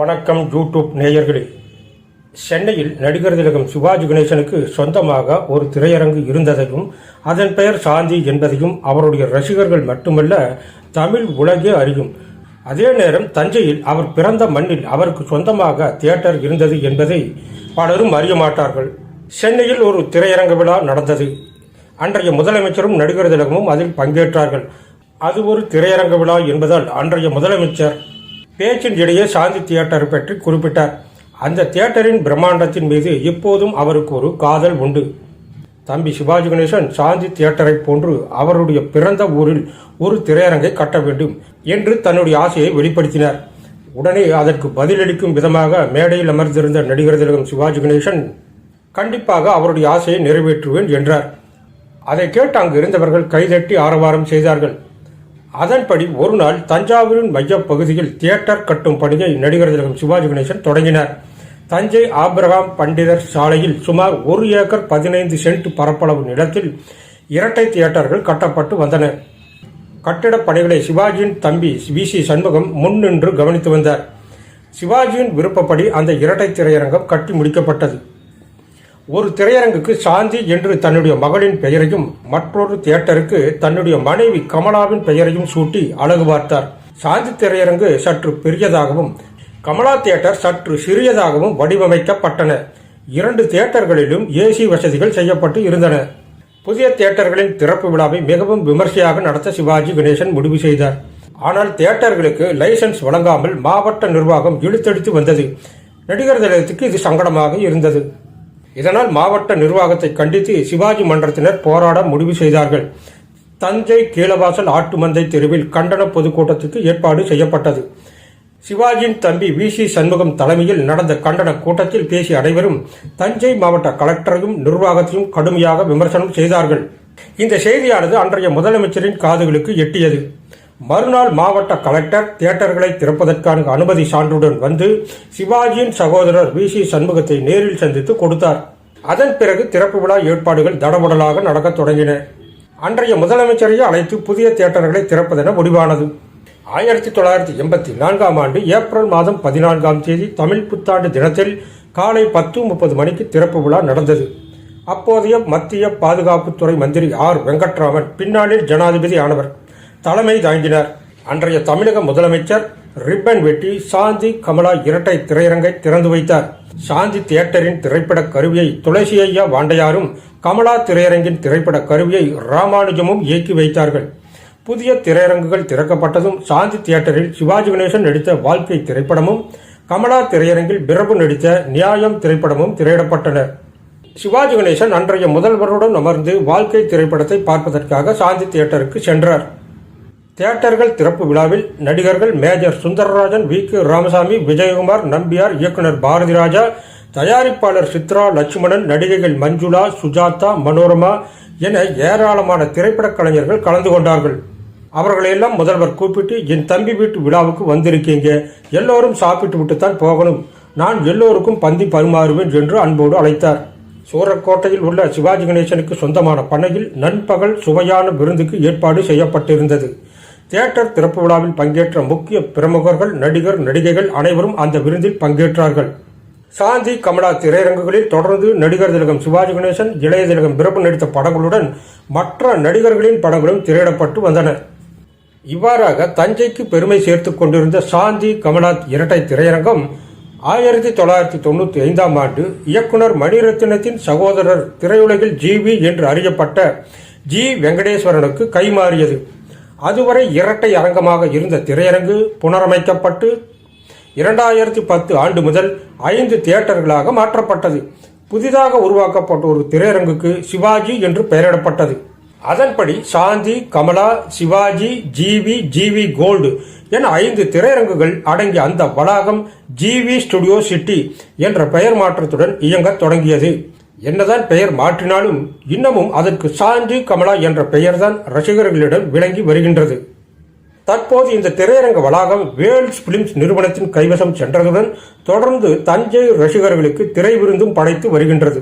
வணக்கம் யூடியூப் நேயர்களே. சென்னையில் நடிகர் திலகம் சிவாஜி கணேசனுக்கு சொந்தமாக ஒரு திரையரங்கு இருந்ததையும் அதன் பெயர் சாந்தி என்பதையும் அவருடைய ரசிகர்கள் மட்டுமல்ல தமிழ் உலகே அறியும். அதே நேரம் தஞ்சையில் அவர் பிறந்த மண்ணில் அவருக்கு சொந்தமாக தியேட்டர் இருந்தது என்பதை பலரும் அறிய மாட்டார்கள். சென்னையில் ஒரு திரையரங்கு விழா நடந்தது. அன்றைய முதலமைச்சரும் நடிகர் திலகமும் அதில் பங்கேற்றார்கள். அது ஒரு திரையரங்கு விழா என்பதால் அன்றைய முதலமைச்சர் பேச்சின் இடையே சாந்தி தியேட்டர் பற்றி குறிப்பிட்டார். அந்த தியேட்டரின் பிரம்மாண்டத்தின் மீது இப்போதும் அவருக்கு ஒரு காதல் உண்டு. தம்பி சிவாஜி கணேசன் சாந்தி தியேட்டரை போன்று அவருடைய பிறந்த ஊரில் ஒரு திரையரங்கை கட்ட வேண்டும் என்று தன்னுடைய ஆசையை வெளிப்படுத்தினார். உடனே அதற்கு பதிலளிக்கும் விதமாக மேடையில் அமர்ந்திருந்த நடிகர் திலகம் சிவாஜி கணேசன் கண்டிப்பாக அவருடைய ஆசையை நிறைவேற்றுவேன் என்றார். அதை கேட்டு அங்கு இருந்தவர்கள் கைதட்டி ஆரவாரம் செய்தார்கள். அதன்படி ஒரு நாள் தஞ்சாவூரின் மையப்பகுதியில் தியேட்டர் கட்டும் பணியை நடிகர் திலகம் சிவாஜி கணேசன் தொடங்கினார். தஞ்சை ஆபிரகாம் பண்டிதர் சாலையில் சுமார் 1 ஏக்கர் 15 சென்ட் பரப்பளவு நிலத்தில் இரட்டை தியேட்டர்கள் கட்டப்பட்டு வந்தன. கட்டிடப் பணிகளை சிவாஜியின் தம்பி வி.சி. சண்முகம் முன்னின்று கவனித்து வந்தார். சிவாஜியின் விருப்பப்படி அந்த இரட்டை திரையரங்கம் கட்டி முடிக்கப்பட்டது. ஒரு திரையரங்குக்கு சாந்தி என்று தன்னுடைய மகளின் பெயரையும் மற்றொரு தியேட்டருக்கு தன்னுடைய மனைவி கமலாவின் பெயரையும் சூட்டி அழகு பார்த்தார். சாந்தி திரையரங்கு சற்று பெரியதாகவும் கமலா தியேட்டர் சற்று சிறியதாகவும் வடிவமைக்கப்பட்டன. 2 தியேட்டர்களிலும் ஏசி வசதிகள் செய்யப்பட்டு இருந்தன. புதிய தியேட்டர்களின் திறப்பு விழாவை மிகவும் விமர்சையாக நடத்த சிவாஜி கணேசன் முடிவு செய்தார். ஆனால் தியேட்டர்களுக்கு லைசன்ஸ் வழங்காமல் மாவட்ட நிர்வாகம் இழுத்தடித்து வந்தது. நடிகர் திலகத்துக்கு இது சங்கடமாக இருந்தது. இதனால் மாவட்ட நிர்வாகத்தை கண்டித்து சிவாஜி மன்றத்தினர் போராட முடிவு செய்தார்கள். தஞ்சை கீழவாசல் ஆட்டு மந்தை தெருவில் கண்டன பொதுக்கூட்டத்துக்கு ஏற்பாடு செய்யப்பட்டது. சிவாஜியின் தம்பி வி.சி. சண்முகம் தலைமையில் நடந்த கண்டன கூட்டத்தில் பேசிய அனைவரும் தஞ்சை மாவட்ட கலெக்டரையும் நிர்வாகத்தையும் கடுமையாக விமர்சனம் செய்தார்கள். இந்த செய்தியானது அன்றைய முதலமைச்சரின் காதுகளுக்கு எட்டியது. மறுநாள் மாவட்ட கலெக்டர் தியேட்டர்களை திறப்பதற்கான அனுமதி சான்றுடன் வந்து சிவாஜியின் சகோதரர் வி.சி. சண்முகத்தை நேரில் சந்தித்து கொடுத்தார். அதன் பிறகு திறப்பு விழா ஏற்பாடுகள் தடபுடலாக நடக்கத் தொடங்கின. அன்றைய முதலமைச்சரையே அழைத்து புதிய தியேட்டர்களை திறப்பதென முடிவானது. 1984ஆம் ஆண்டு ஏப்ரல் மாதம் 14ஆம் தேதி தமிழ் புத்தாண்டு தினத்தில் காலை 10:30 மணிக்கு திறப்பு விழா நடந்தது. அப்போதைய மத்திய பாதுகாப்புத்துறை மந்திரி ஆர். வெங்கட்ராமன் பின்னாளில் ஜனாதிபதி ஆனவர் தலைமை தாங்கினார். அன்றைய தமிழக முதலமைச்சர் ரிப்பன் வெட்டி சாந்தி கமலா இரட்டை திரையரங்கை திறந்து வைத்தார். சாந்தி தியேட்டரின் திரைப்பட கருவியை துளசி ஐயா வாண்டையாரும் கமலா திரையரங்கின் திரைப்பட கருவியை ராமானுஜமும் இயக்கி வைத்தார்கள். புதிய திரையரங்குகள் திறக்கப்பட்டதும் சாந்தி தியேட்டரில் சிவாஜி கணேசன் நடித்த வாழ்க்கை திரைப்படமும் கமலா திரையரங்கில் பிரபு நடித்த நியாயம் திரைப்படமும் திரையிடப்பட்டன. சிவாஜி கணேசன் அன்றைய முதல்வருடன் அமர்ந்து வாழ்க்கை திரைப்படத்தை பார்ப்பதற்காக சாந்தி தியேட்டருக்கு சென்றார். தியேட்டர்கள் திறப்பு விழாவில் நடிகர்கள் மேஜர் சுந்தரராஜன், வி.கே. ராமசாமி, விஜயகுமார், நம்பியார், இயக்குனர் பாரதி ராஜா, தயாரிப்பாளர் சித்ரா லட்சுமணன், நடிகைகள் மஞ்சுளா, சுஜாதா, மனோரமா என ஏராளமான திரைப்பட கலைஞர்கள் கலந்து கொண்டார்கள். அவர்களையெல்லாம் முதல்வர் கூப்பிட்டு, என் தம்பி வீட்டு விழாவுக்கு வந்திருக்கீங்க, எல்லோரும் சாப்பிட்டு விட்டுத்தான் போகணும், நான் எல்லோருக்கும் பந்தி பரிமாறுவேன் என்று அன்போடு அழைத்தார். சூரக்கோட்டையில் உள்ள சிவாஜி கணேசனுக்கு சொந்தமான பண்ணையில் நண்பகல் சுவையான விருந்துக்கு ஏற்பாடு செய்யப்பட்டிருந்தது. தியேட்டர் திறப்பு விழாவில் பங்கேற்ற முக்கிய பிரமுகர்கள், நடிகைகள் அனைவரும் அந்த விருந்தில் பங்கேற்றார்கள். சாந்தி கமலா திரையரங்குகளில் தொடர்ந்து நடிகர் திலகம் சிவாஜி கணேசன், இளைய திலகம் பிரபு நடித்த படங்களுடன் மற்ற நடிகர்களின் படங்களும் திரையிடப்பட்டு வந்தன. இவ்வாறாக தஞ்சைக்கு பெருமை சேர்த்துக் கொண்டிருந்த சாந்தி கமலா இரட்டை திரையரங்கம் 1995ஆம் ஆண்டு இயக்குனர் மணிரத்னத்தின் சகோதரர், திரையுலகில் ஜி.வி. என்று அறியப்பட்ட ஜி. வெங்கடேஸ்வரனுக்கு கைமாறியது. அதுவரை இரட்டை அரங்கமாக இருந்த திரையரங்கு புனரமைக்கப்பட்டு 2010 ஆண்டு முதல் 5 தியேட்டர்களாக மாற்றப்பட்டது. புதிதாக உருவாக்கப்பட்ட ஒரு திரையரங்குக்கு சிவாஜி என்று பெயரிடப்பட்டது. அதன்படி சாந்தி, கமலா, சிவாஜி, ஜி.வி. கோல்டு என 5 திரையரங்குகள் அடங்கிய அந்த வளாகம் ஜி.வி. ஸ்டுடியோ சிட்டி என்ற பெயர் மாற்றத்துடன் இயங்க தொடங்கியது. என்னதான் பெயர் மாற்றினாலும் இன்னமும் அதற்கு சாந்தி கமலா என்ற பெயர்தான் ரசிகர்களிடம் விளங்கி வருகின்றது. தற்போது இந்த திரையரங்க வளாகம் வேல்ஸ் பிலிம்ஸ் நிறுவனத்தின் கைவசம் சென்றதுடன் தொடர்ந்து தஞ்சை ரசிகர்களுக்கு திரை விருந்தும் படைத்து வருகின்றது.